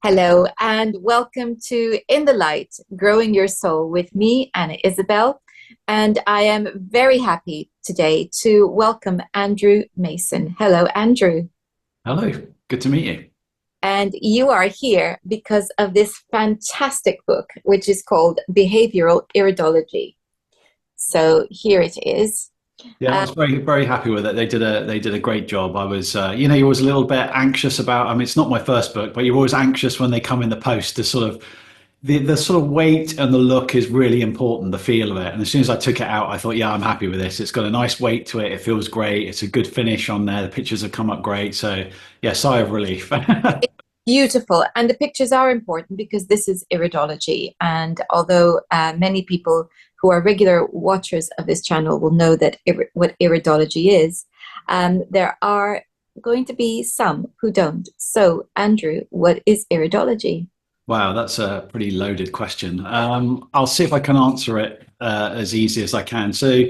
Hello and welcome to In the Light, Growing Your Soul with me, Anna Isabel. And I am very happy today to welcome Andrew Mason. Hello, Andrew. Hello, good to meet you. And you are here because of this fantastic book, which is called Behavioral Iridology. So here it is. Yeah, I Uh, was very happy with it. They did a great job. I was, you're always a little bit anxious about. I mean, it's not my first book, but you're always anxious when they come in the post. The sort of weight and the look is really important. The feel of it, and as soon as I took it out, I thought, yeah, I'm happy with this. It's got a nice weight to it. It feels great. It's a good finish on there. The pictures have come up great. So yeah, sigh of relief. Beautiful. And the pictures are important because this is iridology. And although many people who are regular watchers of this channel will know that what iridology is, there are going to be some who don't. So, Andrew, what is iridology? Wow, that's a pretty loaded question. I'll see if I can answer it as easy as I can. So,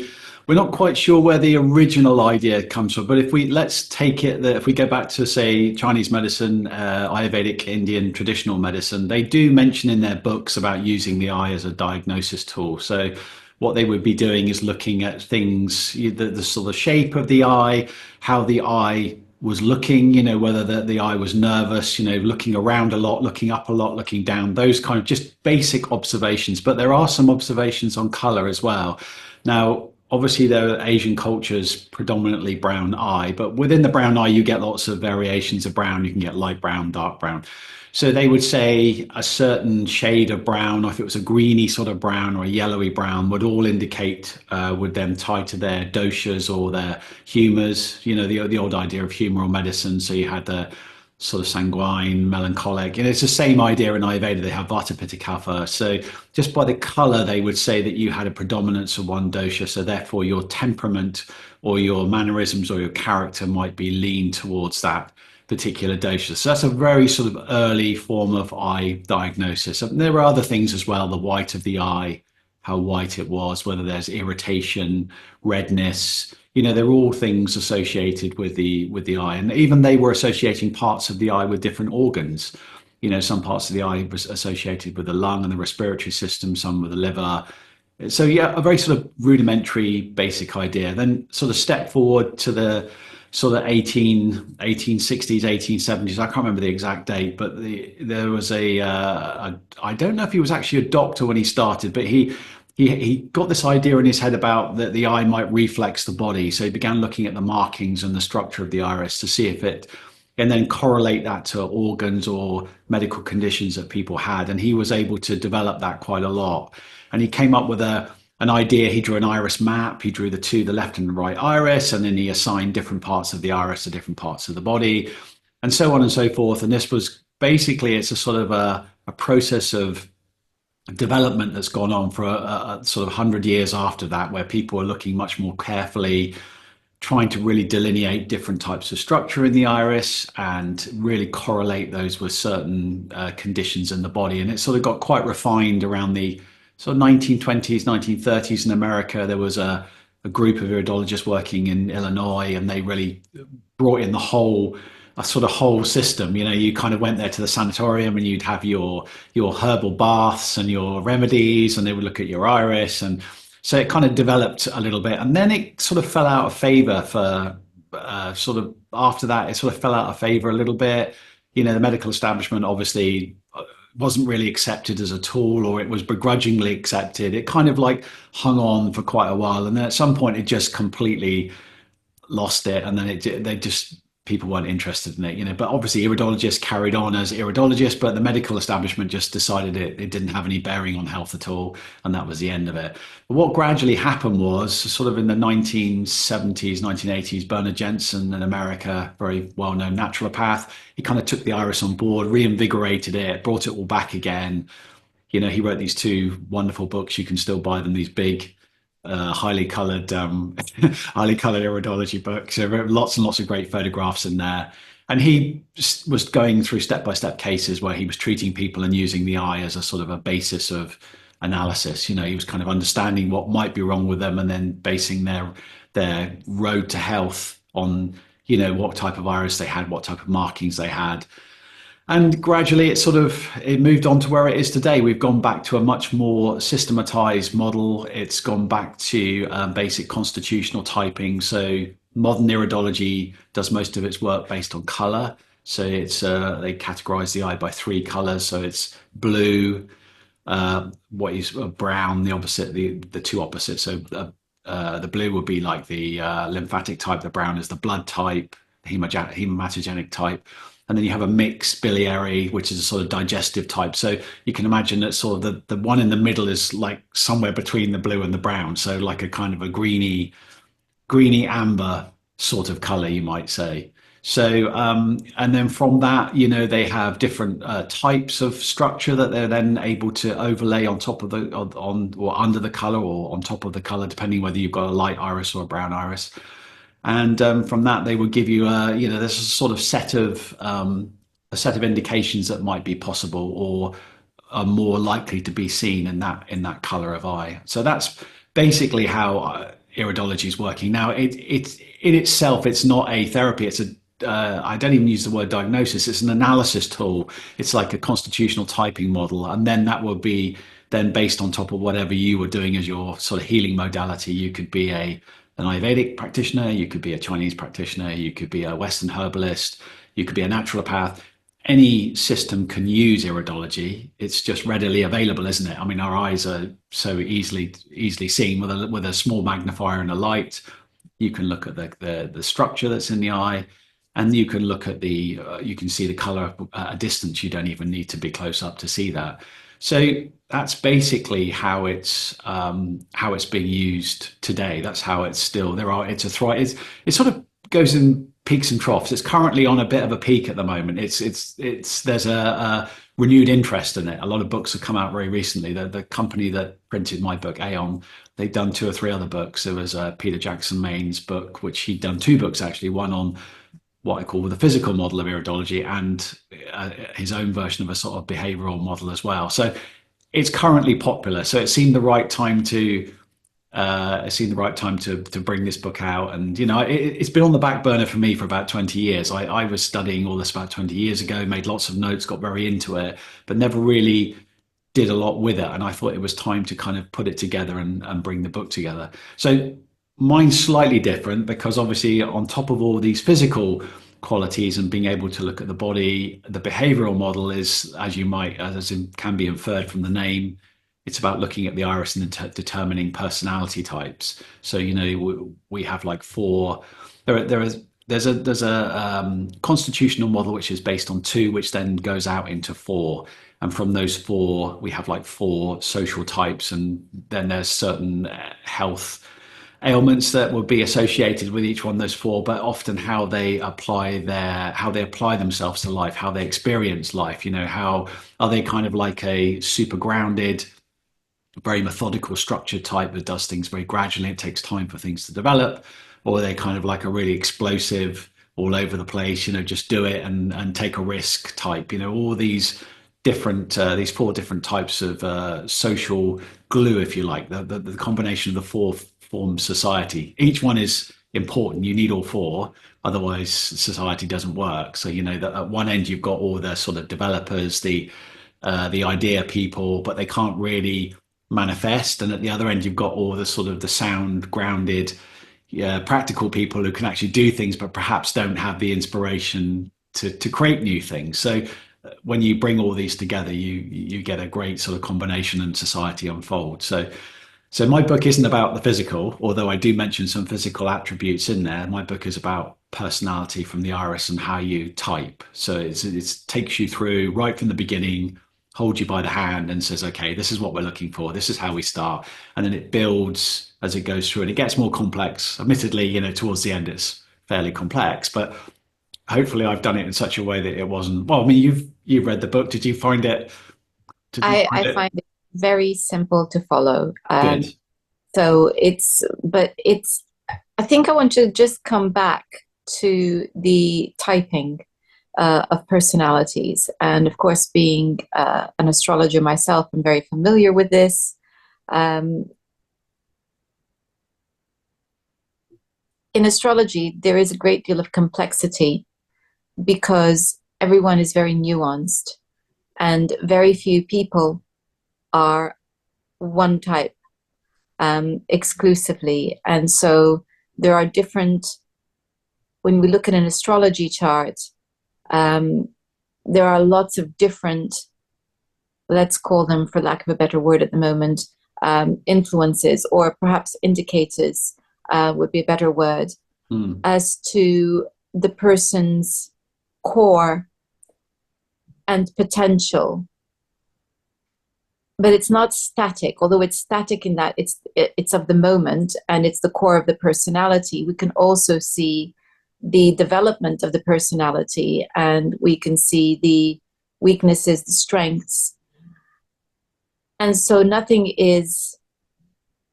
we're not quite sure where the original idea comes from, but if we let's take it that if we go back to say Chinese medicine, Ayurvedic, Indian traditional medicine, they do mention in their books about using the eye as a diagnosis tool. So, what they would be doing is looking at things, the sort of shape of the eye, how the eye was looking, whether the eye was nervous, looking around a lot, looking up a lot, looking down, those kind of just basic observations. But there are some observations on color as well. Now, obviously, there are Asian cultures, predominantly brown eye, but within the brown eye, you get lots of variations of brown. You can get light brown, dark brown. So they would say a certain shade of brown, or if it was a greeny sort of brown or a yellowy brown, would all indicate, would then tie to their doshas or their humours. The old idea of humoral medicine. So you had the sort of sanguine, melancholic. It's the same idea in Ayurveda. They have Vata, Pitta, Kapha. So just by the colour, they would say that you had a predominance of one dosha. So therefore, your temperament or your mannerisms or your character might be lean towards that particular dosha. So that's a very sort of early form of eye diagnosis. And there are other things as well, the white of the eye, how white it was, whether there's irritation, redness. They're all things associated with the eye. And even they were associating parts of the eye with different organs. Some parts of the eye was associated with the lung and the respiratory system, some with the liver. So yeah, a very sort of rudimentary basic idea. Then sort of step forward to the sort of 1860s, 1870s. I can't remember the exact date, but there was I don't know if he was actually a doctor when he started, but he got this idea in his head about that the eye might reflex the body. So he began looking at the markings and the structure of the iris to see if it, and then correlate that to organs or medical conditions that people had. And he was able to develop that quite a lot. And he came up with an idea. He drew an iris map. He drew the left and the right iris, and then he assigned different parts of the iris to different parts of the body, and so on and so forth. And this was basically it's a sort of a process of development that's gone on for a sort of 100 years after that, where people are looking much more carefully, trying to really delineate different types of structure in the iris and really correlate those with certain conditions in the body. And it sort of got quite refined around the sort of 1920s, 1930s in America. There was a group of iridologists working in Illinois, and they really brought in a sort of whole system. You kind of went there to the sanatorium and you'd have your herbal baths and your remedies, and they would look at your iris. And so it kind of developed a little bit, and then it sort of fell out of favor for sort of after that. It sort of fell out of favor a little bit. The medical establishment obviously wasn't really accepted as a tool, or it was begrudgingly accepted. It kind of like hung on for quite a while, and then at some point it just completely lost it, and then they just people weren't interested in it, But obviously, iridologists carried on as iridologists, but the medical establishment just decided it didn't have any bearing on health at all, and that was the end of it. But what gradually happened was, sort of in the 1970s, 1980s, Bernard Jensen in America, very well-known naturopath, he kind of took the iris on board, reinvigorated it, brought it all back again. He wrote these two wonderful books. You can still buy them, these big highly colored, highly colored iridology books. There were lots and lots of great photographs in there. And he was going through step by step cases where he was treating people and using the eye as a sort of a basis of analysis. He was kind of understanding what might be wrong with them and then basing their road to health on, what type of iris they had, what type of markings they had. And gradually it moved on to where it is today. We've gone back to a much more systematized model. It's gone back to basic constitutional typing. So modern iridology does most of its work based on color. So it's they categorize the eye by three colors. So it's blue, what is brown, the opposite, the two opposites. So the blue would be like the lymphatic type, the brown is the blood type, hematogenic type. And then you have a mixed biliary, which is a sort of digestive type. So you can imagine that sort of the one in the middle is like somewhere between the blue and the brown. So like a kind of a greeny amber sort of color, you might say. So, and then from that, they have different types of structure that they're then able to overlay on top of on or under the color or on top of the color, depending whether you've got a light iris or a brown iris. And from that, they would give you there's a sort of a set of indications that might be possible or are more likely to be seen in that color of eye. So that's basically how iridology is working. Now, it in itself, it's not a therapy. It's a I don't even use the word diagnosis. It's an analysis tool. It's like a constitutional typing model, and then that will be then based on top of whatever you were doing as your sort of healing modality. You could be an Ayurvedic practitioner, you could be a Chinese practitioner, you could be a Western herbalist, you could be a naturopath. Any system can use iridology. It's just readily available, isn't it? I mean, our eyes are so easily seen with a small magnifier and a light. You can look at the structure that's in the eye, and you can look at you can see the color at a distance. You don't even need to be close up to see that. So that's basically how it's being used today. That's how it's still there are. It's a thrive. It sort of goes in peaks and troughs. It's currently on a bit of a peak at the moment. It's there's a renewed interest in it. A lot of books have come out very recently. The company that printed my book, Aeon, they've done two or three other books. There was Peter Jackson Main's book, which he'd done two books actually. One on what I call the physical model of iridology, and his own version of a sort of behavioral model as well. So it's currently popular. So it seemed the right time to to bring this book out. And it's been on the back burner for me for about 20 years. I was studying all this about 20 years ago, made lots of notes, got very into it, but never really did a lot with it. And I thought it was time to kind of put it together and bring the book together. So mine's slightly different because obviously on top of all these physical qualities and being able to look at the body, the behavioral model is, as can be inferred from the name, it's about looking at the iris and determining personality types. So we have like four. There's a constitutional model which is based on two, which then goes out into four. And from those four, we have like four social types, and then there's certain health ailments that would be associated with each one of those four, but often how they apply themselves to life, how they experience life. How are they kind of like a super grounded, very methodical, structured type that does things very gradually? It takes time for things to develop, or are they kind of like a really explosive, all over the place, just do it and take a risk type? All these four different types of social glue, if you like, the combination of the four form society. Each one is important. You need all four, otherwise society doesn't work. So that at one end you've got all the sort of developers, the idea people, but they can't really manifest. And at the other end you've got all the sort of the sound, grounded, practical people who can actually do things, but perhaps don't have the inspiration to create new things. So when you bring all these together, you get a great sort of combination and society unfolds. So my book isn't about the physical, although I do mention some physical attributes in there. My book is about personality from the iris and how you type. So it takes you through right from the beginning, holds you by the hand and says, okay, this is what we're looking for. This is how we start. And then it builds as it goes through, and it gets more complex. Admittedly, towards the end, it's fairly complex, but hopefully I've done it in such a way that it wasn't. Well, I mean, you've read the book. Did you find it? I find it very simple to follow. Good? So I think I want to just come back to the typing of personalities. And of course, being an astrologer myself, I'm very familiar with this. In astrology, there is a great deal of complexity because everyone is very nuanced, and very few people are one type exclusively. And so there are different, when we look at an astrology chart, um, there are lots of different, let's call them, for lack of a better word at the moment, influences or perhaps indicators would be a better word Mm. as to the person's core and potential. But it's not static, although it's static in that it's of the moment and it's the core of the personality. We can also see the development of the personality, and we can see the weaknesses, the strengths. And so nothing is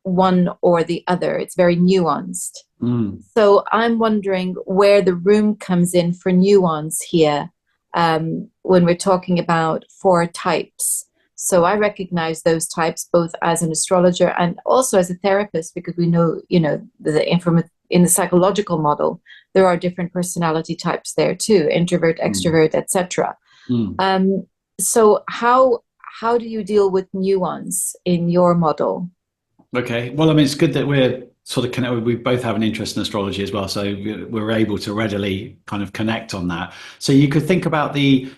one or the other. It's very nuanced. Mm. So I'm wondering where the room comes in for nuance here, when we're talking about four types. So I recognize those types both as an astrologer and also as a therapist, because we know, in the psychological model, there are different personality types there too, introvert, Mm. extrovert, etc. Mm. Um, so how do you deal with nuance in your model? Okay. Well, I mean, it's good that we're sort of connected. We both have an interest in astrology as well, so we're able to readily kind of connect on that. So you could think about the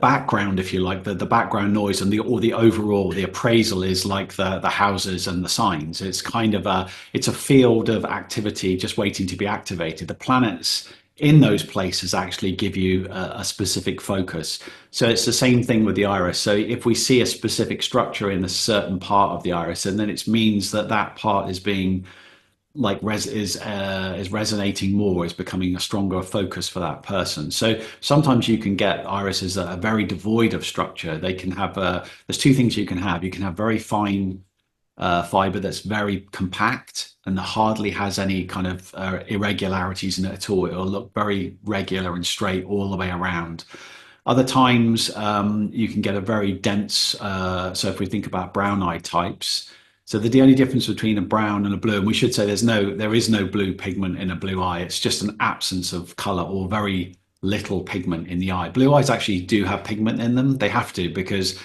background, if you like, the background noise and the overall the appraisal is like the houses and the signs. It's kind of it's a field of activity just waiting to be activated. The planets in those places actually give you a specific focus. So it's the same thing with the iris. So if we see a specific structure in a certain part of the iris, and then it means that that part is being like is resonating more, is becoming a stronger focus for that person. So sometimes you can get irises that are very devoid of structure. They can have there's two things you can have. You can have very fine fiber that's very compact and hardly has any kind of irregularities in it at all. It'll look very regular and straight all the way around. Other times, you can get a very dense. So if we think about brown eye types, so the only difference between a brown and a blue, and we should say there is no blue pigment in a blue eye. It's just an absence of color or very little pigment in the eye. Blue eyes actually do have pigment in them. They have to, because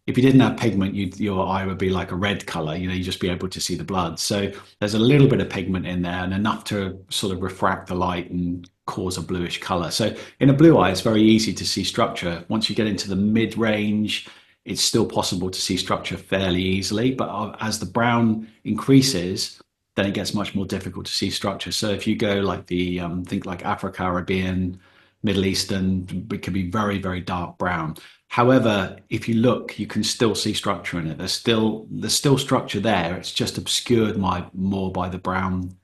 if you didn't have pigment, your eye would be like a red color. You just be able to see the blood. So there's a little bit of pigment in there and enough to sort of refract the light and cause a bluish color. So in a blue eye, it's very easy to see structure. Once you get into the mid range, it's still possible to see structure fairly easily. But as the brown increases, then it gets much more difficult to see structure. So if you go like think like Afro Caribbean, Middle Eastern, it can be very, very dark brown. However, if you look, you can still see structure in it. There's still structure there. It's just obscured more by the brown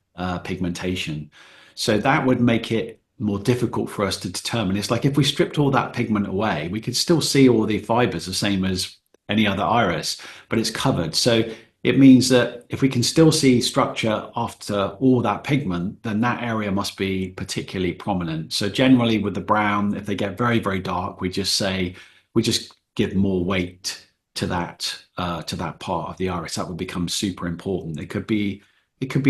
pigmentation. So that would make it more difficult for us to determine. It's like if we stripped all that pigment away, we could still see all the fibers the same as any other iris, but it's covered. So it means that if we can still see structure after all that pigment, then that area must be particularly prominent. So generally with the brown, if they get very, very dark, we just give more weight to that part of the iris. That would become super important. It could be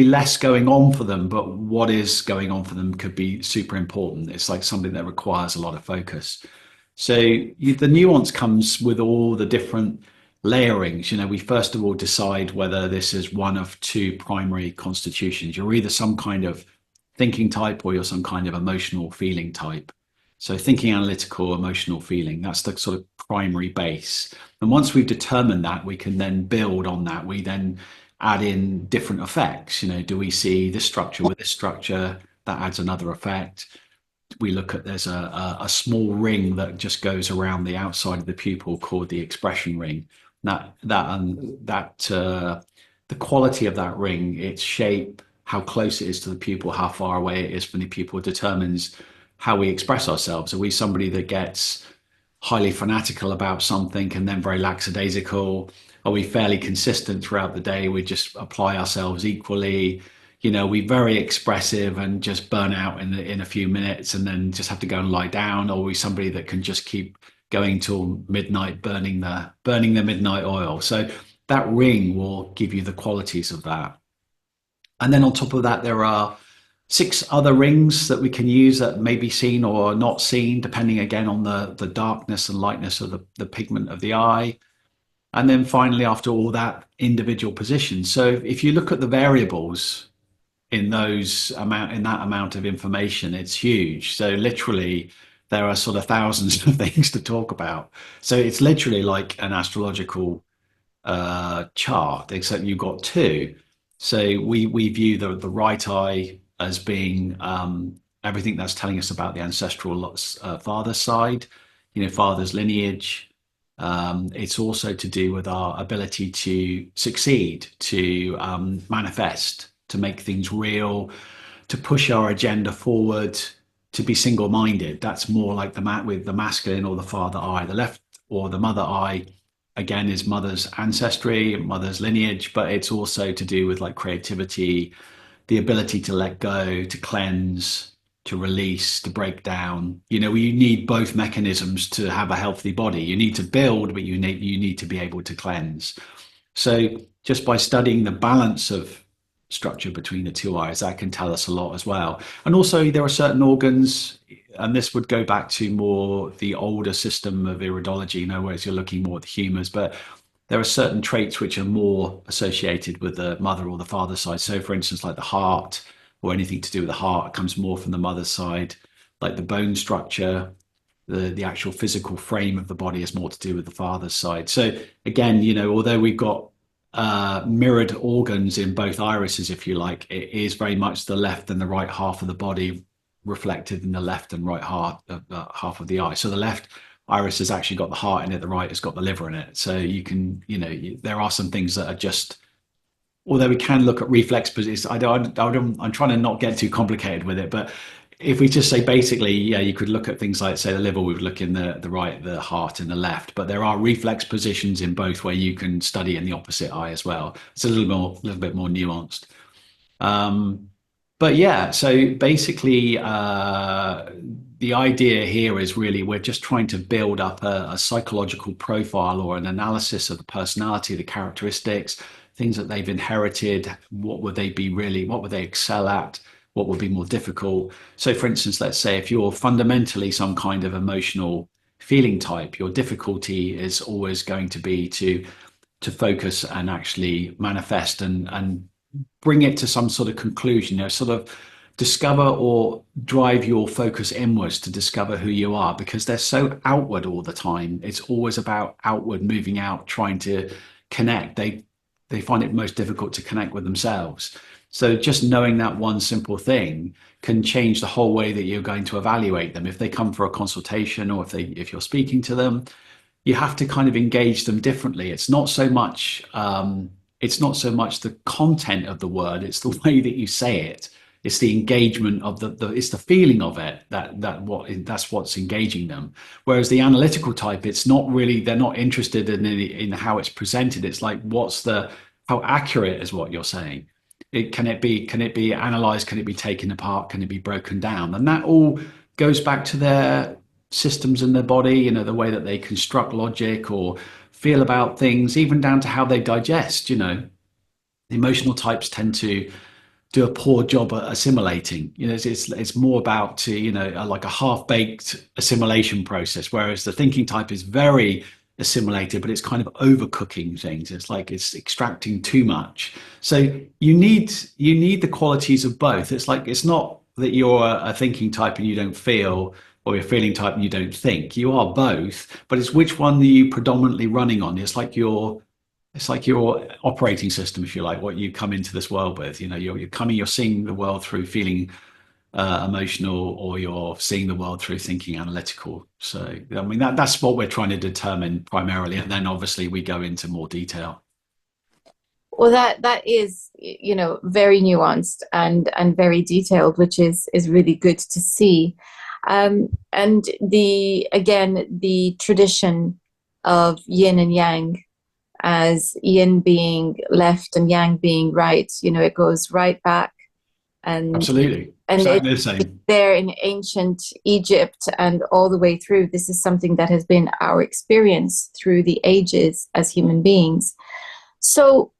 less going on for them, but what is going on for them could be super important. It's like something that requires a lot of focus. So the nuance comes with all the different layerings. We first of all decide whether this is one of two primary constitutions. You're either some kind of thinking type or you're some kind of emotional feeling type. So thinking, analytical, emotional, feeling, that's the sort of primary base. And once we've determined that, we can then build on that. We then add in different effects. Do we see this structure with this structure? That adds another effect. We look at there's a small ring that just goes around the outside of the pupil called the expression ring. The quality of that ring, its shape, how close it is to the pupil, how far away it is from the pupil, determines how we express ourselves. Are we somebody that gets highly fanatical about something and then very lackadaisical? Are we fairly consistent throughout the day? We just apply ourselves equally. We very expressive and just burn out in a few minutes and then just have to go and lie down. Or are we somebody that can just keep going till midnight, burning the midnight oil? So that ring will give you the qualities of that. And then on top of that, there are 6 other rings that we can use that may be seen or not seen, depending again on the darkness and lightness of the pigment of the eye. And then finally, after all that, individual positions. So if you look at the variables in that amount of information, it's huge. So literally, there are sort of thousands of things to talk about. So it's literally like an astrological chart, except you've got two. So we view the right eye as being everything that's telling us about the ancestral father side, father's lineage. It's also to do with our ability to succeed, to manifest, to make things real, to push our agenda forward, to be single-minded. That's more like with the masculine or the father eye. The left or the mother eye, again, is mother's ancestry, mother's lineage, but it's also to do with like creativity, the ability to let go, to cleanse, to release, to break down. You need both mechanisms to have a healthy body. You need to build, but you need to be able to cleanse. So just by studying the balance of structure between the two eyes, that can tell us a lot as well. And also there are certain organs, and this would go back to more the older system of iridology, whereas you're looking more at the humors, but there are certain traits which are more associated with the mother or the father side. So for instance, like the heart or anything to do with the heart comes more from the mother's side, like the bone structure, the actual physical frame of the body is more to do with the father's side. So again, although we've got mirrored organs in both irises, if you like, it is very much the left and the right half of the body reflected in the left and right half of the eye. So the left iris has actually got the heart in it, the right has got the liver in it. So you can, there are some things that are just, although we can look at reflex positions, I'm trying to not get too complicated with it, but if we just say basically, yeah, you could look at things like, say, the liver, we would look in the right, the heart in the left, but there are reflex positions in both where you can study in the opposite eye as well. It's a little bit more nuanced. But yeah, so basically, the idea here is really we're just trying to build up a psychological profile or an analysis of the personality, the characteristics, things that they've inherited. What would they excel at? What would be more difficult? So, for instance, let's say if you're fundamentally some kind of emotional feeling type, your difficulty is always going to be to focus and actually manifest and bring it to some sort of conclusion, sort of discover or drive your focus inwards to discover who you are, because they're so outward all the time. It's always about outward, moving out, trying to connect. They find it most difficult to connect with themselves. So just knowing that one simple thing can change the whole way that you're going to evaluate them. If they come for a consultation or if you're speaking to them, you have to kind of engage them differently. It's not so much the content of the word, it's the way that you say it. It's the engagement of it's the feeling of it that's what's engaging them. Whereas the analytical type, it's not really, they're not interested in how it's presented. It's like, how accurate is what you're saying? Can it be analyzed? Can it be taken apart? Can it be broken down? And that all goes back to their systems in their body, the way that they construct logic or feel about things, even down to how they digest. Emotional types tend to do a poor job at assimilating. It's more about like a half-baked assimilation process, whereas the thinking type is very assimilated, but it's kind of overcooking things. It's like it's extracting too much. So you need the qualities of both. It's like, it's not that you're a thinking type and you don't feel, or you're a feeling type and you don't think. You are both, but it's which one are you predominantly running on. It's like your operating system, if you like, what you come into this world with. You're seeing the world through feeling emotional, or you're seeing the world through thinking analytical. So, I mean, that's what we're trying to determine primarily. And then obviously we go into more detail. Well, that is, very nuanced and very detailed, which is really good to see. And the tradition of yin and yang, as yin being left and yang being right, it goes right back, and Absolutely. it's Exactly the same. there in ancient Egypt and all the way through. This is something that has been our experience through the ages as human beings. So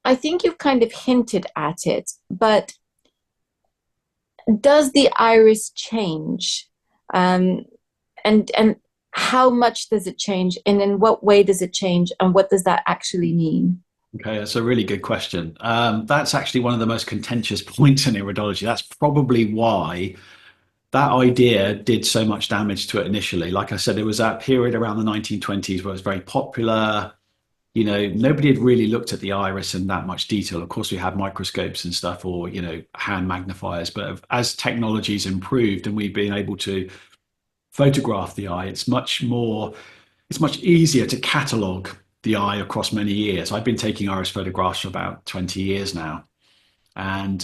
I think you've kind of hinted at it, but Does the iris change? Um, and how much does it change? And in what way does it change? And what does that actually mean? Okay, that's a really good question. That's actually one of the most contentious points in iridology. That's probably why that idea did so much damage to it initially. Like I said, it was that period around the 1920s where it was very popular. Nobody had really looked at the iris in that much detail. Of course, we had microscopes and stuff, or hand magnifiers. But as technology's improved and we've been able to photograph the eye, it's much easier to catalog the eye across many years. I've been taking iris photographs for about 20 years now. And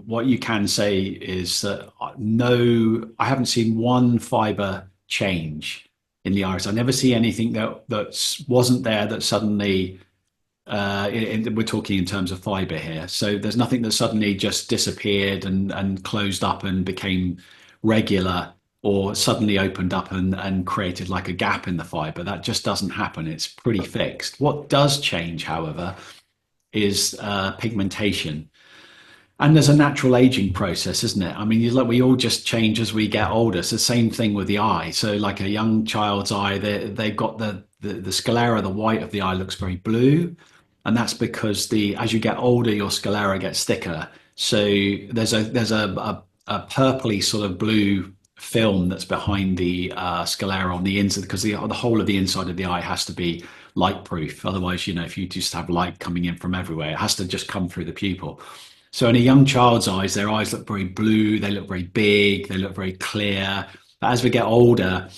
what you can say is that no, I haven't seen one fiber change in the iris. I never see anything that wasn't there that suddenly, we're talking in terms of fiber here. So there's nothing that suddenly just disappeared and closed up and became regular or suddenly opened up and created like a gap in the fiber. That just doesn't happen. It's pretty fixed. What does change, however, is pigmentation. And there's a natural aging process, isn't it? I mean, we all just change as we get older. It's the same thing with the eye. So, like a young child's eye, they've got the sclera, the white of the eye looks very blue, and that's because the as you get older, your sclera gets thicker. So there's a purpley sort of blue film that's behind the sclera on the inside because the whole of the inside of the eye has to be light proof. Otherwise, if you just have light coming in from everywhere, it has to just come through the pupil. So in a young child's eyes, their eyes look very blue, they look very big, they look very clear. But as we get older,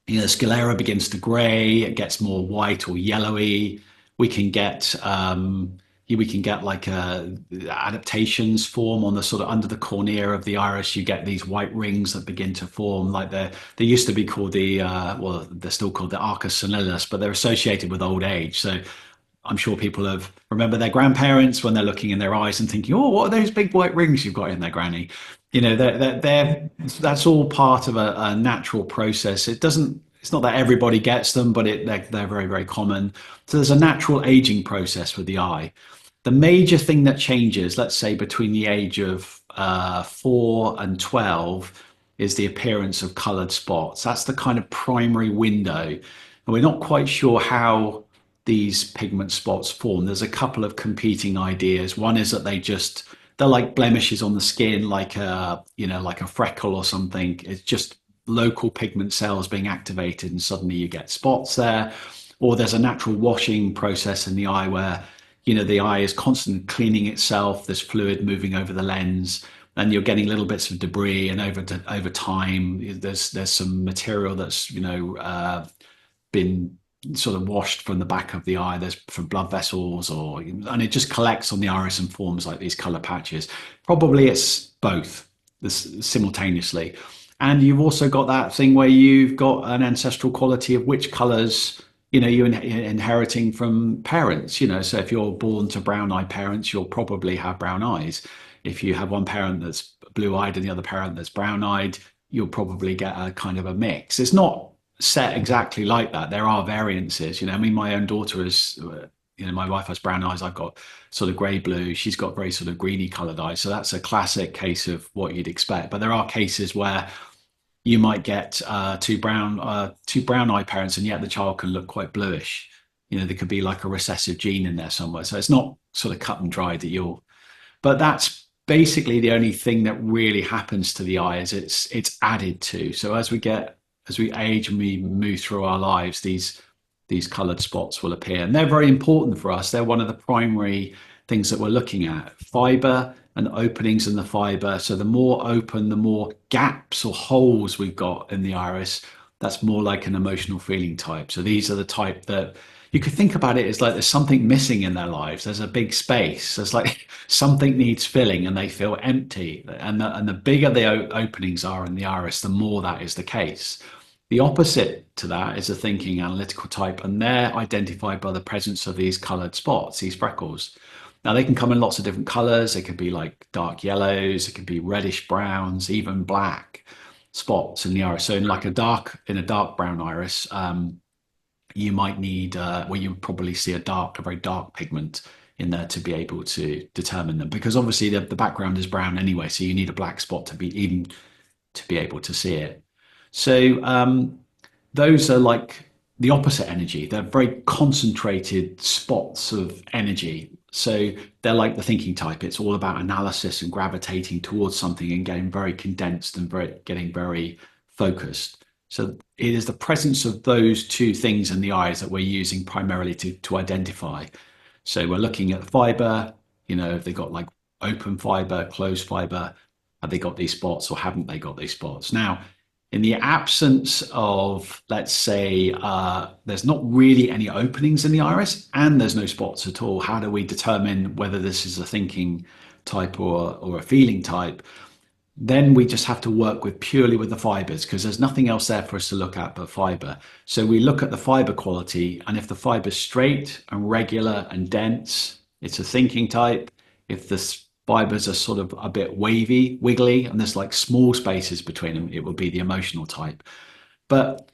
the sclera begins to grey, it gets more white or yellowy. We can get like adaptations form on the sort of under the cornea of the iris. You get these white rings that begin to form. Like they used to be called well, they're still called the arcus senilis, but they're associated with old age. So I'm sure people have remember their grandparents when they're looking in their eyes and thinking, "Oh, what are those big white rings you've got in there, Granny?" That's all part of a natural process. It doesn't. It's not that everybody gets them, but they're very, very common. So there's a natural aging process with the eye. The major thing that changes, let's say between the age of 4 and 12, is the appearance of coloured spots. That's the kind of primary window, and we're not quite sure how these pigment spots form. There's a couple of competing ideas. One is that they're like blemishes on the skin, like a freckle or something. It's just local pigment cells being activated, and suddenly you get spots there. Or there's a natural washing process in the eye where the eye is constantly cleaning itself. There's fluid moving over the lens, and you're getting little bits of debris. And over time, there's some material that's been sort of washed from the back of the eye. There's from blood vessels, and it just collects on the iris and forms like these color patches. Probably it's both simultaneously. And you've also got that thing where you've got an ancestral quality of which colors you're inheriting from parents. So if you're born to brown eyed parents, you'll probably have brown eyes. If you have one parent that's blue eyed and the other parent that's brown eyed, you'll probably get a kind of a mix. It's not set exactly like that. There are variances. I mean, my own daughter is, my wife has brown eyes. I've got sort of grey blue. She's got very sort of greeny coloured eyes. So that's a classic case of what you'd expect. But there are cases where you might get two brown eye parents, and yet the child can look quite bluish. There could be like a recessive gene in there somewhere. So it's not sort of cut and dried that you'll. But that's basically the only thing that really happens to the eye is it's added to. So as we age and we move through our lives, these colored spots will appear. And they're very important for us. They're one of the primary things that we're looking at. Fiber and openings in the fiber. So the more open, the more gaps or holes we've got in the iris, that's more like an emotional feeling type. So these are the type that you could think about it as like there's something missing in their lives. There's a big space. There's like something needs filling and they feel empty. And the bigger the openings are in the iris, the more that is the case. The opposite to that is a thinking analytical type, and they're identified by the presence of these colored spots, these freckles. Now, they can come in lots of different colors. They could be like dark yellows, it could be reddish browns, even black spots in the iris. So, in a dark brown iris, you might need, well, you would probably see a very dark pigment in there to be able to determine them, because obviously the background is brown anyway, so you need a black spot to be even to be able to see it. So those are like the opposite energy. They're very concentrated spots of energy. So they're like the thinking type. It's all about analysis and gravitating towards something and getting very condensed and getting very focused. So it is the presence of those two things in the eyes that we're using primarily to identify. So we're looking at fiber, if they've got like open fiber, closed fiber, have they got these spots or haven't they got these spots? Now, in the absence of, let's say, there's not really any openings in the iris and there's no spots at all, how do we determine whether this is a thinking type or a feeling type? Then we just have to work with purely with the fibers because there's nothing else there for us to look at but fiber. So we look at the fiber quality, and if the fiber's straight and regular and dense, it's a thinking type. If the fibers are sort of a bit wavy, wiggly, and there's like small spaces between them, it will be the emotional type. But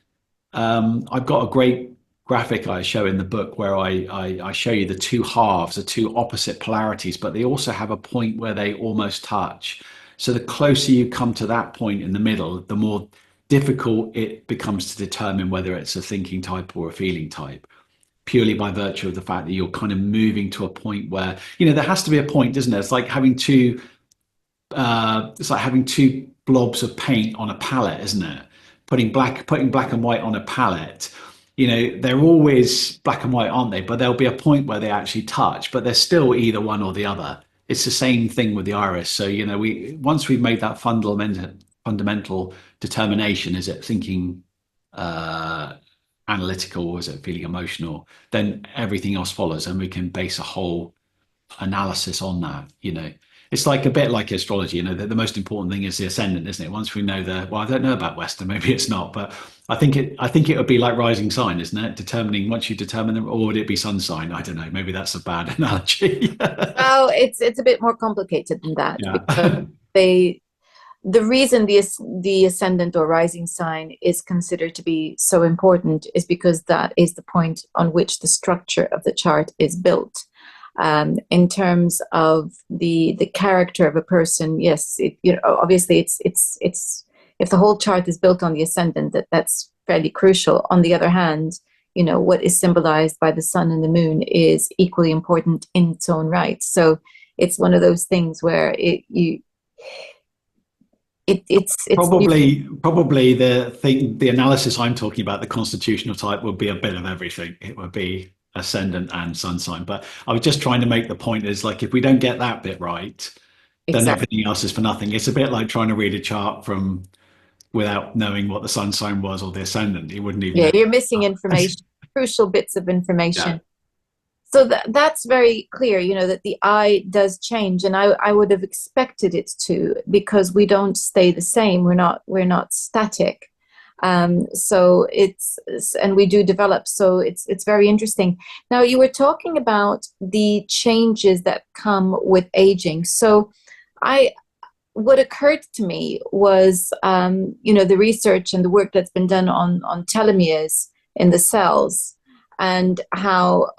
I've got a great graphic I show in the book where I show you the two halves, the two opposite polarities, but they also have a point where they almost touch. So the closer you come to that point in the middle, the more difficult it becomes to determine whether it's a thinking type or a feeling type, purely by virtue of the fact that you're kind of moving to a point where, there has to be a point, doesn't there? It's like having two blobs of paint on a palette, isn't it? Putting black and white on a palette. They're always black and white, aren't they? But there'll be a point where they actually touch, but they're still either one or the other. It's the same thing with the iris. So, we once we've made that fundamental determination, is it thinking analytical or is it feeling emotional? Then everything else follows, and we can base a whole analysis on that. It's like a bit like astrology, the most important thing is the ascendant, isn't it? Once we know I don't know about Western, maybe it's not, but I think it would be like rising sign, isn't it? Once you determine them, or would it be sun sign? I don't know. Maybe that's a bad analogy. Well, it's a bit more complicated than that Yeah. because they the reason the ascendant or rising sign is considered to be so important is because that is the point on which the structure of the chart is built. In terms of the character of a person, yes, obviously it's if the whole chart is built on the ascendant, that's fairly crucial. On the other hand, what is symbolized by the sun and the moon is equally important in its own right. So it's one of those things where it's Probably the analysis I'm talking about, the constitutional type, would be a bit of everything. It would be ascendant and sun sign. But I was just trying to make the point is like if we don't get that bit right, then exactly. everything else is for nothing. It's a bit like trying to read a chart from without knowing what the sun sign was or the ascendant. You wouldn't even Yeah, know. you're missing information, crucial bits of Yeah. information. So that's very clear, that the eye does change, and I would have expected it to because we don't stay the same. We're not static. So and we do develop. So it's very interesting. Now you were talking about the changes that come with aging. So I what occurred to me was the research and the work that's been done on telomeres in the cells and how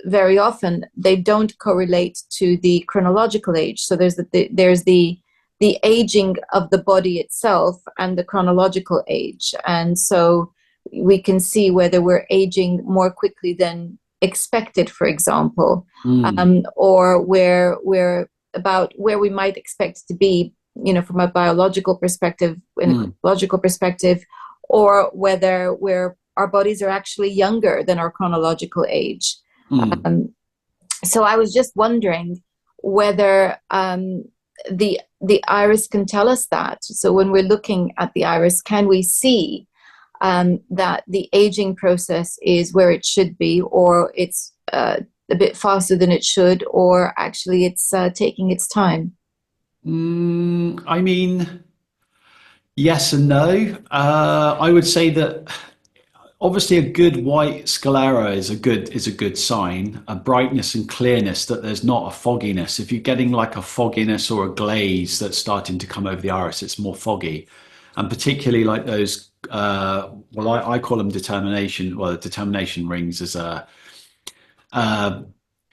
very often they don't correlate to the chronological age. So there's the aging of the body itself and the chronological age, and so we can see whether we're aging more quickly than expected, for example, Mm, or where we're about where we might expect to be, from a biological perspective, in a mm, chronological perspective, or whether our bodies are actually younger than our chronological age. mm. Um, so I was just wondering whether the iris can tell us that. So when we're looking at the iris, can we see that the aging process is where it should be, or it's a bit faster than it should, or actually it's taking its time? I mean, yes and no. I would say that obviously a good white sclera is a good sign, a brightness and clearness that there's not a fogginess. If you're getting like a fogginess or a glaze that's starting to come over the iris, it's more foggy, and particularly like those. Well, I call them determination. Well, the determination rings as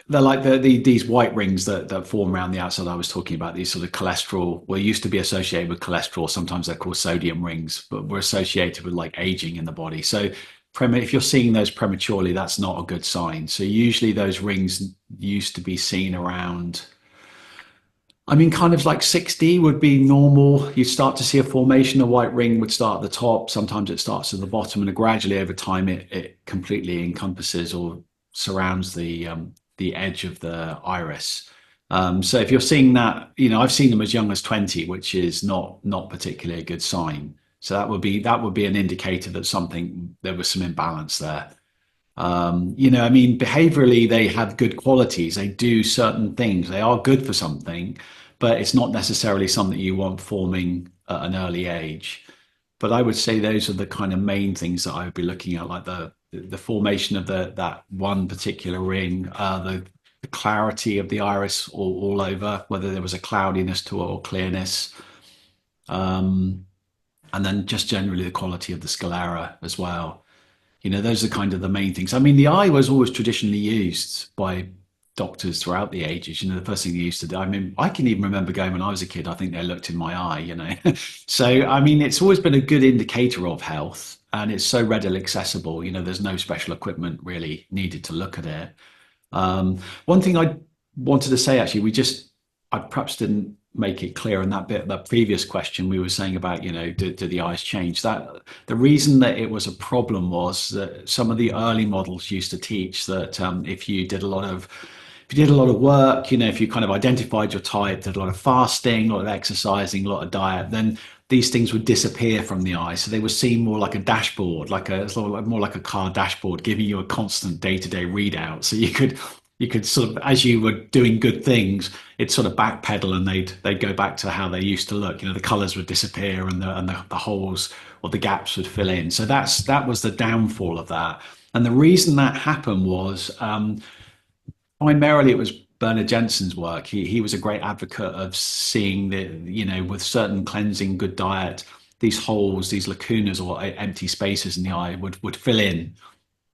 They're like these white rings that form around the outside. I was talking about these sort of cholesterol, well, used to be associated with cholesterol. Sometimes they're called sodium rings, but were associated with like aging in the body. So if you're seeing those prematurely, that's not a good sign. So usually those rings used to be seen around, I mean, kind of like 60 would be normal. You start to see a formation. A white ring would start at the top. Sometimes it starts at the bottom, and gradually over time, it completely encompasses or surrounds the edge of the iris. So if you're seeing that, I've seen them as young as 20, which is not particularly a good sign. So that would be an indicator that there was some imbalance there. I mean, behaviorally, they have good qualities. They do certain things. They are good for something, but it's not necessarily something you want forming at an early age. But I would say those are the kind of main things that I would be looking at, like the formation of that one particular ring, the clarity of the iris all over, whether there was a cloudiness to it or clearness, um, and then just generally the quality of the sclera as well. Those are kind of the main things. I mean, the eye was always traditionally used by doctors throughout the ages. The first thing they used to do. I mean, I can even remember going when I was a kid. I think they looked in my eye. So, I mean, it's always been a good indicator of health, and it's so readily accessible. There's no special equipment really needed to look at it. One thing I wanted to say, actually, I perhaps didn't make it clear in that previous question we were saying about, do the eyes change? That the reason that it was a problem was that some of the early models used to teach that if you did a lot of work, if you kind of identified your type, did a lot of fasting, a lot of exercising, a lot of diet, then these things would disappear from the eye. So they were seen more like a dashboard, sort of more like a car dashboard, giving you a constant day-to-day readout. So you could sort of, as you were doing good things, it'd sort of backpedal and they'd go back to how they used to look. The colors would disappear and the holes or the gaps would fill in. So that was the downfall of that. And the reason that happened was primarily it was Bernard Jensen's work. He was a great advocate of seeing with certain cleansing, good diet, these holes, these lacunas or empty spaces in the eye would fill in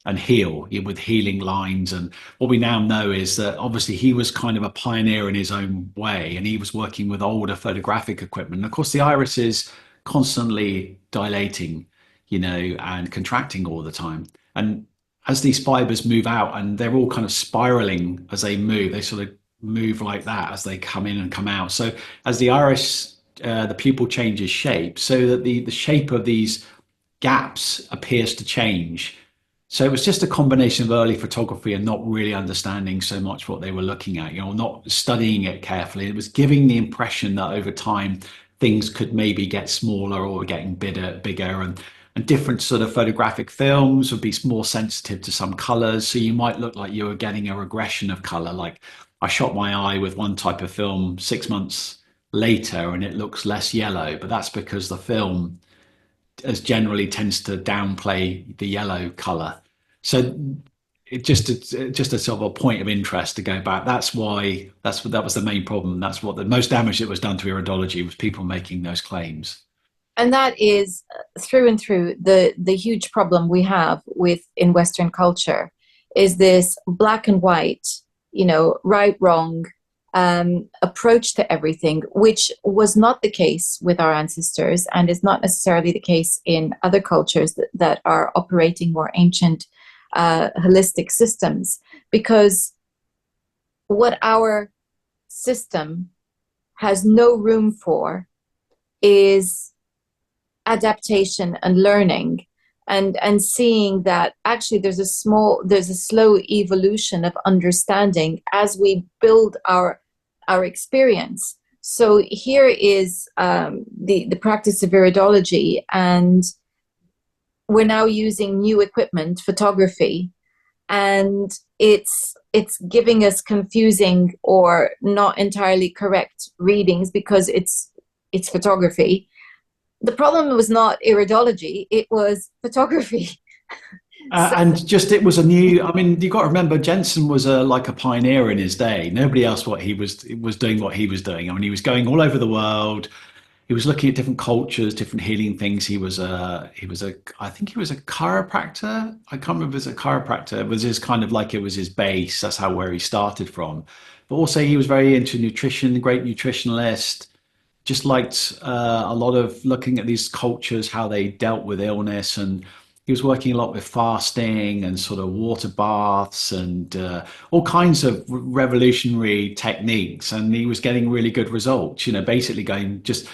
and heal with healing lines. And what we now know is that obviously he was kind of a pioneer in his own way, and he was working with older photographic equipment. And of course, the iris is constantly dilating, and contracting all the time. And as these fibers move out, and they're all kind of spiraling as they move, they sort of move like that as they come in and come out. So as the iris, the pupil changes shape, so that the shape of these gaps appears to change. So it was just a combination of early photography and not really understanding so much what they were looking at, not studying it carefully. It was giving the impression that over time things could maybe get smaller or getting bigger, and different sort of photographic films would be more sensitive to some colors. So you might look like you were getting a regression of color. Like I shot my eye with one type of film 6 months later and it looks less yellow, but that's because the film as generally tends to downplay the yellow color. So it just a sort of a point of interest to go back. That was the main problem. That's what the most damage that was done to iridology was people making those claims. And that is through and through the huge problem we have with in Western culture is this black and white, right, wrong approach to everything, which was not the case with our ancestors and is not necessarily the case in other cultures that are operating more ancient holistic systems. Because what our system has no room for is adaptation and learning, and seeing that actually there's a slow evolution of understanding as we build our experience. So here is the practice of iridology, and we're now using new equipment, photography, and it's giving us confusing or not entirely correct readings because it's photography. The problem was not iridology, it was photography. And just it was a new. I mean, you got to remember, Jensen was like a pioneer in his day. Nobody else was doing what he was doing. I mean, he was going all over the world. he was looking at different cultures, different healing things. I think he was a chiropractor. I can't remember if it was a chiropractor. It was his kind of like, it was his base. That's how where he started from. But also he was very into nutrition, great nutritionalist. Just liked a lot of looking at these cultures, how they dealt with illness, and he was working a lot with fasting and sort of water baths and all kinds of revolutionary techniques. And he was getting really good results. Basically going just,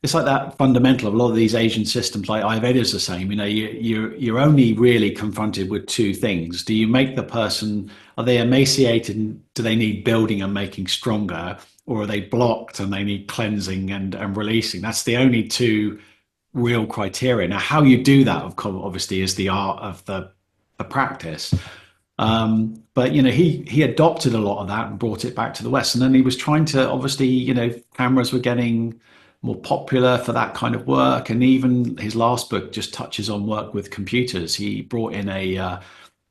it's like that fundamental of a lot of these Asian systems, like Ayurveda is the same. You're only really confronted with two things. Do you make the person, are they emaciated and do they need building and making stronger? Or are they blocked and they need cleansing and releasing? That's the only two real criteria. Now, how you do that, of course, obviously, is the art of the practice. But he adopted a lot of that and brought it back to the West. And then he was trying to, obviously, cameras were getting more popular for that kind of work. And even his last book just touches on work with computers. He brought in a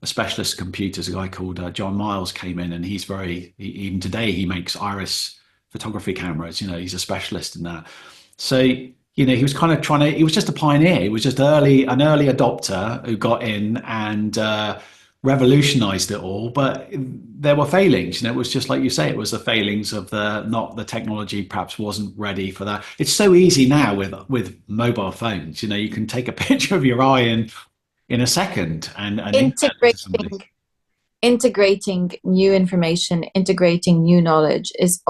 specialist computers, a guy called John Miles came in, and even today he makes iris photography cameras. He's a specialist in that. So he was kind of he was just a pioneer. He was just an early adopter who got in and revolutionized it all. But there were failings. It was just like you say, it was the failings of not the technology perhaps wasn't ready for that. It's so easy now with mobile phones. You can take a picture of your eye in a second and email it to somebody. Integrating new information, integrating new knowledge is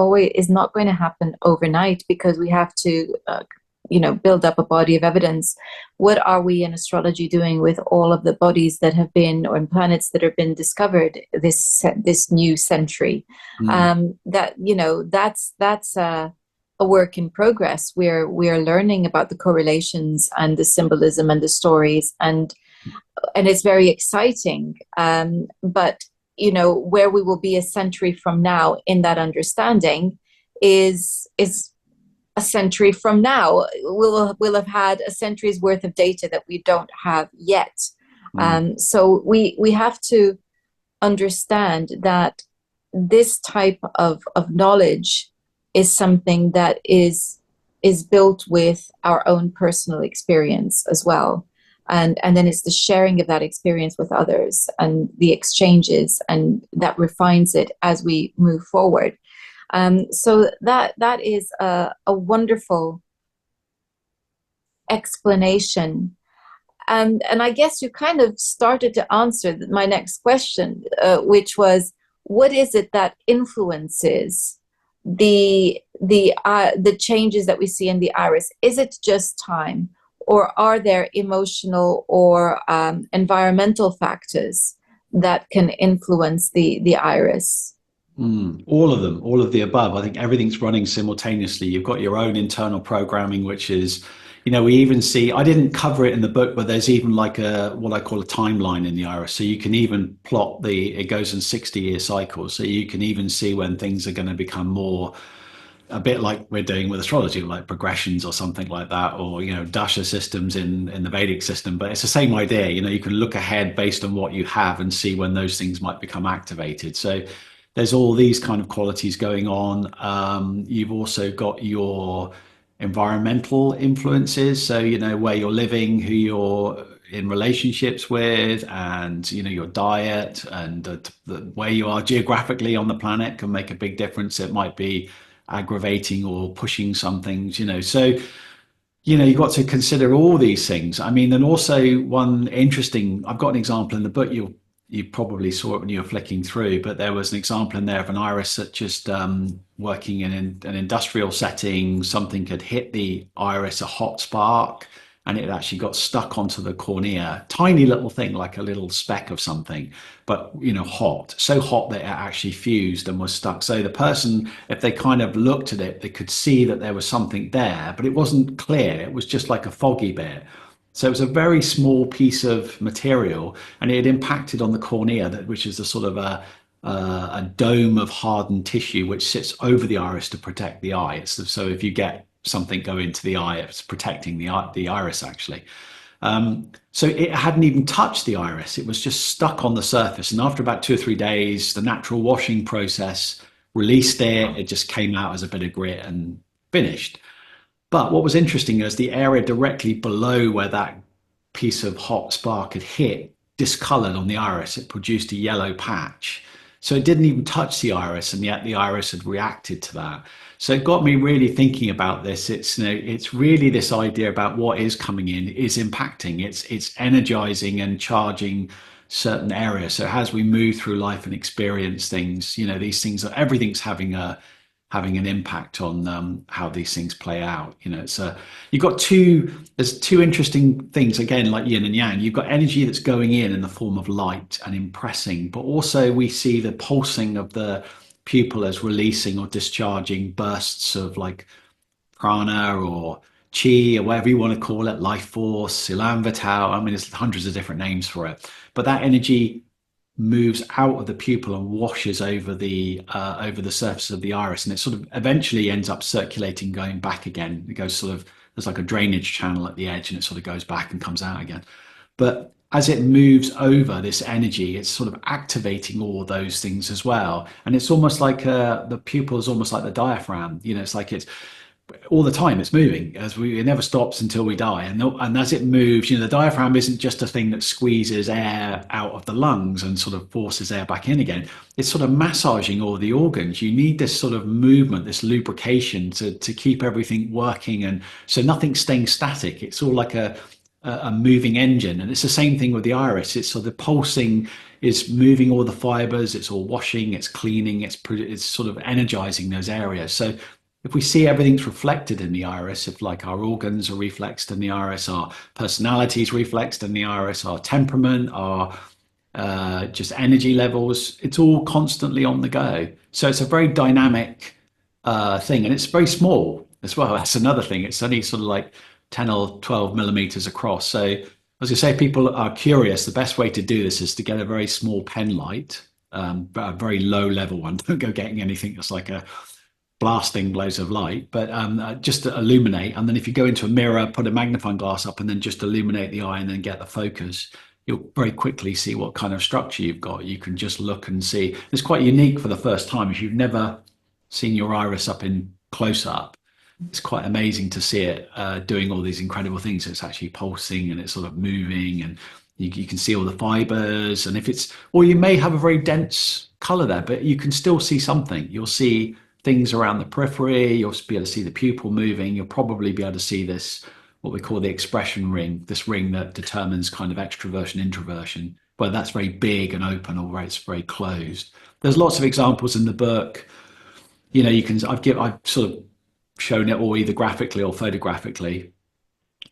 not going to happen overnight, because we have to build up a body of evidence. What are we in astrology doing with all of the bodies that have been, or planets that have been discovered this new century? That's a work in progress. We're learning about the correlations and the symbolism and the stories, and it's very exciting. But where we will be a century from now in that understanding is a century from now. We'll have had a century's worth of data that we don't have yet. So we have to understand that this type of knowledge is something that is built with our own personal experience as well. And then it's the sharing of that experience with others and the exchanges, and that refines it as we move forward. So that is a wonderful explanation. And I guess you kind of started to answer my next question, which was, what is it that influences the changes that we see in the iris? Is it just time? Or are there emotional or environmental factors that can influence the iris? All of them, all of the above. I think everything's running simultaneously. You've got your own internal programming, which is, we even see, I didn't cover it in the book, but there's even like what I call a timeline in the iris. So you can even plot it goes in 60-year cycles. So you can even see when things are going to become more, a bit like we're doing with astrology, like progressions or something like that, or dasha systems in the Vedic system. But it's the same idea. You can look ahead based on what you have and see when those things might become activated. So there's all these kind of qualities going on. You've also got your environmental influences, so where you're living, who you're in relationships with, and your diet and where you are geographically on the planet can make a big difference. It might be aggravating or pushing some things, so you've got to consider all these things. I mean, and also I've got an example in the book. You probably saw it when you were flicking through, but there was an example in there of an iris that just working in an industrial setting, something had hit the iris, a hot spark, and it actually got stuck onto the cornea. Tiny little thing, like a little speck of something, but hot, so hot that it actually fused and was stuck. So the person, if they kind of looked at it, they could see that there was something there, but it wasn't clear. It was just like a foggy bit. So it was a very small piece of material, and it had impacted on the cornea, which is a sort of a dome of hardened tissue which sits over the iris to protect the eye. So if you get something go into the eye, it's protecting the iris actually. So it hadn't even touched the iris. It was just stuck on the surface. And after about 2 or 3 days, the natural washing process released it. It just came out as a bit of grit and finished. But what was interesting is the area directly below where that piece of hot spark had hit discolored on the iris. It produced a yellow patch. So it didn't even touch the iris, and yet the iris had reacted to that. So it got me really thinking about this. It's really this idea about what is coming in is impacting. It's energizing and charging certain areas. So as we move through life and experience things, these things are everything's having an impact on how these things play out. It's you've got there's two interesting things again, like yin and yang. You've got energy that's going in the form of light and impressing, but also we see the pulsing of the pupil as releasing or discharging bursts of like prana or chi or whatever you want to call it, life force, Ilan Vital. I mean, there's hundreds of different names for it, but that energy moves out of the pupil and washes over the surface of the iris, and it sort of eventually ends up circulating, going back again. It goes sort of there's like a drainage channel at the edge, and it sort of goes back and comes out again. But as it moves over this energy, it's sort of activating all those things as well. And it's almost like the pupil is almost like the diaphragm. It's like it's all the time it's moving it never stops until we die, and as it moves, the diaphragm isn't just a thing that squeezes air out of the lungs and sort of forces air back in again. It's sort of massaging all the organs. You need this sort of movement, this lubrication to keep everything working, and so nothing's staying static. It's all like a moving engine, and it's the same thing with the iris. It's sort of pulsing, is moving all the fibers, it's all washing, it's cleaning, it's sort of energizing those areas. So if we see everything's reflected in the iris, if like our organs are reflected in the iris, our personalities reflected in the iris, our temperament, our just energy levels, it's all constantly on the go. So it's a very dynamic thing, and it's very small as well. That's another thing. It's only sort of like 10 or 12 millimeters across. So as I say, people are curious. The best way to do this is to get a very small pen light, but a very low level one. Don't go getting anything that's like a blasting blows of light, but just to illuminate. And then if you go into a mirror, put a magnifying glass up and then just illuminate the eye and then get the focus, you'll very quickly see what kind of structure you've got. You can just look and see. It's quite unique for the first time. If you've never seen your iris up in close up, it's quite amazing to see it doing all these incredible things. It's actually pulsing and it's sort of moving, and you can see all the fibers. And if it's, or you may have a very dense color there, but you can still see something. You'll see things around the periphery. You'll be able to see the pupil moving. You'll probably be able to see this, what we call the expression ring, this ring that determines kind of extroversion, introversion, whether that's very big and open or where it's very closed. There's lots of examples in the book. I've sort of shown it all either graphically or photographically.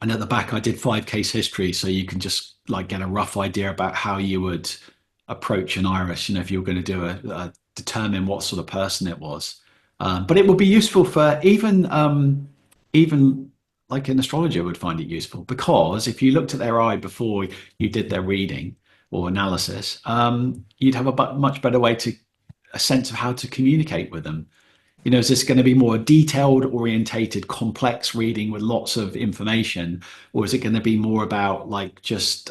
And at the back, I did 5 case history, so you can just like get a rough idea about how you would approach an iris. If you were going to do determine what sort of person it was. But it would be useful for even like an astrologer would find it useful, because if you looked at their eye before you did their reading or analysis, you'd have a much better way to a sense of how to communicate with them. Is this going to be more detailed, orientated, complex reading with lots of information, or is it going to be more about like just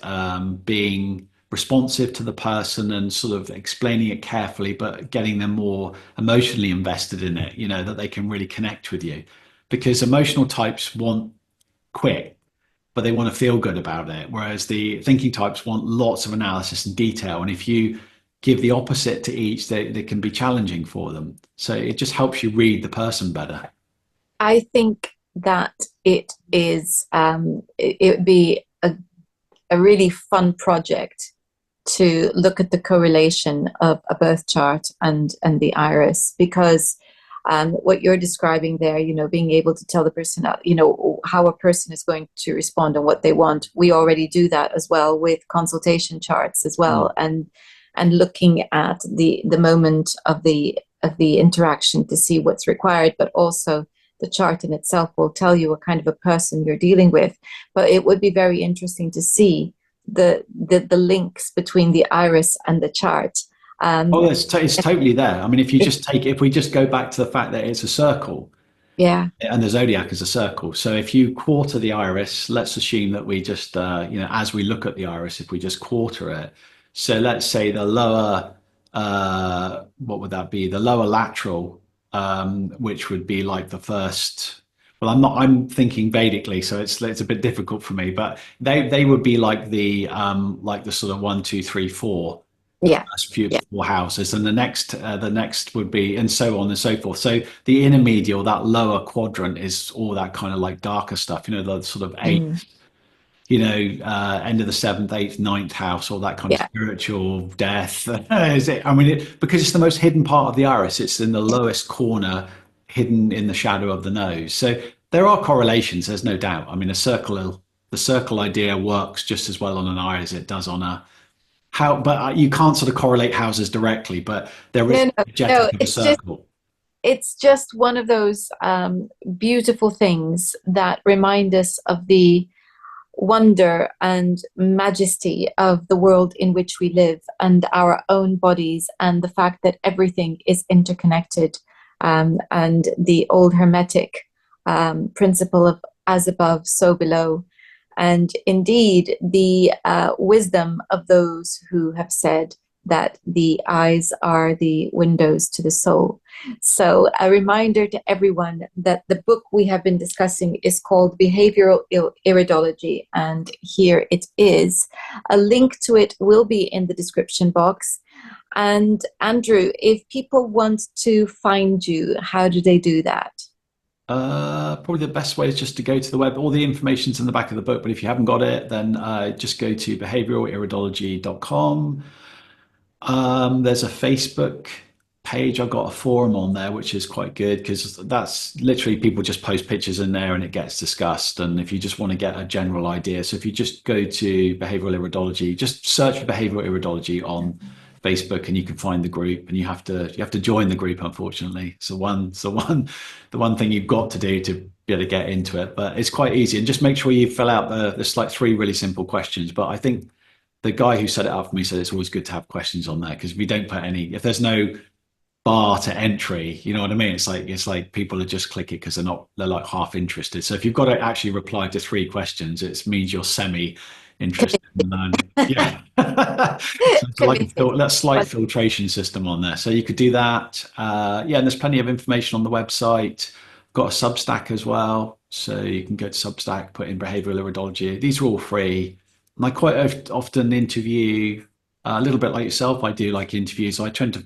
being responsive to the person and sort of explaining it carefully, but getting them more emotionally invested in it, that they can really connect with you? Because emotional types want quick, but they want to feel good about it. Whereas the thinking types want lots of analysis and detail. And if you give the opposite to each, they can be challenging for them. So it just helps you read the person better. I think that it would be a really fun project to look at the correlation of a birth chart and the iris, because what you're describing there, being able to tell the person, how a person is going to respond and what they want. We already do that as well with consultation charts as well, and looking at the moment of the interaction to see what's required, but also the chart in itself will tell you what kind of a person you're dealing with. But it would be very interesting to see the links between the iris and the chart. Oh, it's totally there. I mean, if we just go back to the fact that it's a circle, Yeah. and the zodiac is a circle. So if you quarter the iris, let's assume that we just, as we look at the iris, if we just quarter it. So let's say the lower, what would that be? The lower lateral, which would be like the first, Well, I'm thinking Vedically, so it's a bit difficult for me. But they would be like the sort of one, two, three, four, the Yeah, first few yeah. four houses, and the next would be, and so on and so forth. So the intermediate, or that lower quadrant, is all that kind of like darker stuff. You know, the sort of eight, Mm, end of the seventh, eighth, ninth house, all that kind of yeah. spiritual death. Is it? I mean, because it's the most hidden part of the iris. It's in the lowest corner, hidden in the shadow of the nose. So there are correlations. There's no doubt. I mean, the circle idea works just as well on an eye as it does on a how. But you can't sort of correlate houses directly. But there is No, the no, no. energetic of a circle. It's just one of those beautiful things that remind us of the wonder and majesty of the world in which we live and our own bodies, and the fact that everything is interconnected, and the old Hermetic principle of as above, so below. And indeed, the wisdom of those who have said that the eyes are the windows to the soul. So, a reminder to everyone that the book we have been discussing is called Behavioral Iridology, and here it is. A link to it will be in the description box. And Andrew, if people want to find you, how do they do that? Probably the best way is just to go to the web. All the information's in the back of the book, but if you haven't got it, then just go to behavioraliridology.com. There's a Facebook page. I've got a forum on there, which is quite good because that's literally people just post pictures in there and it gets discussed. And if you just want to get a general idea, so if you just go to behavioral iridology, just search for behavioral iridology on Facebook and you can find the group, and you have to join the group, unfortunately. The one thing you've got to do to be able to get into it, but it's quite easy. And just make sure you fill out there's like three really simple questions, but I think the guy who set it up for me said it's always good to have questions on there because if there's no bar to entry, you know what I mean? It's like people are just clicking because they're like half interested. So if you've got to actually reply to three questions, it means you're semi interested in learning. Yeah. So it's like Committed. that slight But filtration system on there. So you could do that. Yeah, and there's plenty of information on the website. Got a Substack as well. So you can go to Substack, put in behavioral iridology. These are all free. And I quite often interview a little bit like yourself. I do like interviews. I tend to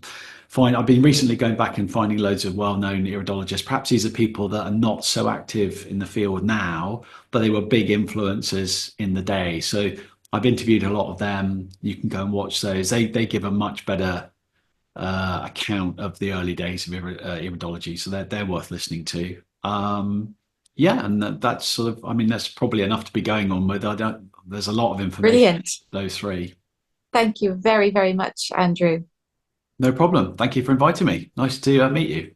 I've been recently going back and finding loads of well-known iridologists. Perhaps these are people that are not so active in the field now, but they were big influencers in the day. So I've interviewed a lot of them. You can go and watch those. They give a much better account of the early days of iridology. So they're worth listening to. Yeah, and that's sort of, I mean, that's probably enough to be going on with. There's a lot of information, brilliant. those three. Thank you very, very much, Andrew. No problem. Thank you for inviting me. Nice to meet you.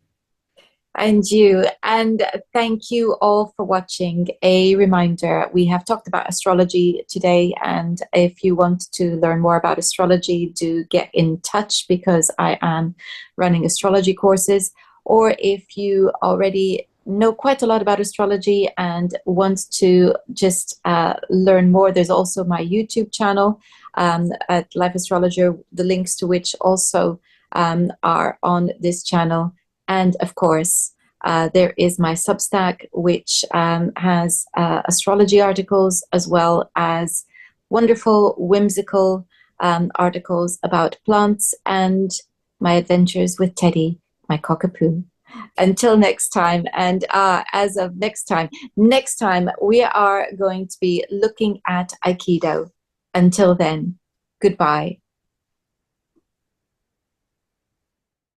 And you. And thank you all for watching. A reminder, we have talked about astrology today. And if you want to learn more about astrology, do get in touch because I am running astrology courses. Or if you already know quite a lot about astrology and want to just learn more, there's also my YouTube channel at Life Astrologer, the links to which also are on this channel. And of course, there is my Substack, which has astrology articles as well as wonderful, whimsical articles about plants and my adventures with Teddy, my cockapoo. Until next time, and as of next time we are going to be looking at Aikido. Until then, goodbye.